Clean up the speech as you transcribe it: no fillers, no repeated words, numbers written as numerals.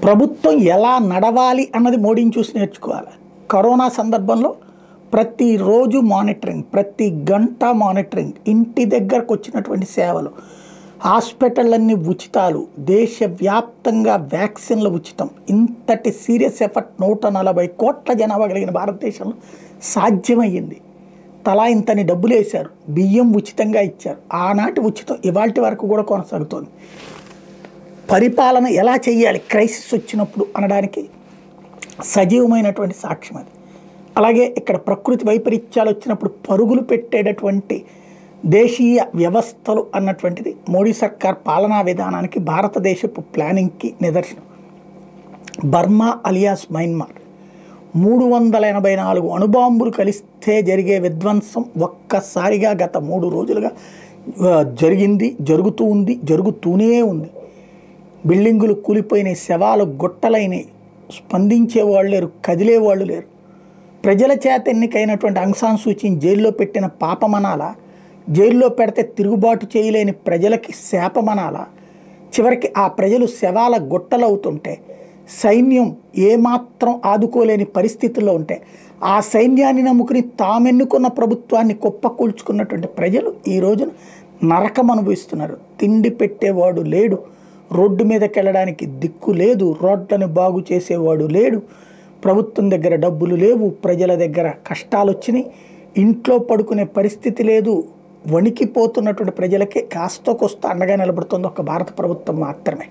ప్రభుత్వం ఎలా నడవాలి అన్నది మోడీని చూసి నేర్చుకోవాలి. కరోనా సందర్భంలో ప్రతిరోజు మానిటరింగ్, ప్రతి గంట మానిటరింగ్, ఇంటి దగ్గరకు వచ్చినటువంటి సేవలు, హాస్పిటళ్ళన్నీ ఉచితాలు, దేశవ్యాప్తంగా వ్యాక్సిన్లు ఉచితం. ఇంతటి సీరియస్ ఎఫర్ట్ 140 కోట్ల జనాభా కలిగిన భారతదేశంలో సాధ్యమయ్యింది. తలా ఇంతని డబ్బులు వేశారు, బియ్యం ఉచితంగా ఇచ్చారు. ఆనాటి ఉచితం ఇవాల్టి వరకు కూడా కొనసాగుతోంది. పరిపాలన ఎలా చేయాలి క్రైసిస్ వచ్చినప్పుడు అనడానికి సజీవమైనటువంటి సాక్ష్యం అది. అలాగే ఇక్కడ ప్రకృతి వైపరీత్యాలు వచ్చినప్పుడు పరుగులు పెట్టేటటువంటి దేశీయ వ్యవస్థలు అన్నటువంటిది మోడీ సర్కార్ పాలనా విధానానికి, భారతదేశపు ప్లానింగ్కి నిదర్శనం. బర్మా అలియాస్ మయన్మార్ 384 అణుబాంబులు కలిస్తే జరిగే విధ్వంసం ఒక్కసారిగా గత 3 రోజులుగా జరిగింది, జరుగుతూ ఉంది, జరుగుతూనే ఉంది. బిల్డింగులు కూలిపోయినాయి, శవాలు గుట్టలైనవి, స్పందించేవాళ్ళు లేరు, కదిలేవాళ్ళు లేరు. ప్రజల చేత ఎన్నికైనటువంటి ఆంగ్ సాన్ సూచీని జైల్లో పెట్టిన పాపమనాలా, జైల్లో పెడితే తిరుగుబాటు చేయలేని ప్రజలకి శాపమనాలా? చివరికి ఆ ప్రజలు శవాల గుట్టలవుతుంటే, సైన్యం ఏమాత్రం ఆదుకోలేని పరిస్థితుల్లో ఉంటే, ఆ సైన్యాన్ని నమ్ముకుని తామెన్నుకున్న ప్రభుత్వాన్ని కుప్పకూల్చుకున్నటువంటి ప్రజలు ఈ రోజున నరకం అనుభవిస్తున్నారు. తిండి పెట్టేవాడు లేడు, రోడ్డు మీదకి వెళ్ళడానికి దిక్కు లేదు, రోడ్లను బాగు చేసేవాడు లేడు, ప్రభుత్వం దగ్గర డబ్బులు లేవు, ప్రజల దగ్గర కష్టాలు వచ్చినాయి, ఇంట్లో పడుకునే పరిస్థితి లేదు. వణికిపోతున్నటువంటి ప్రజలకే కాస్తో కోస్తో అండగా నిలబడుతుంది ఒక భారత ప్రభుత్వం మాత్రమే.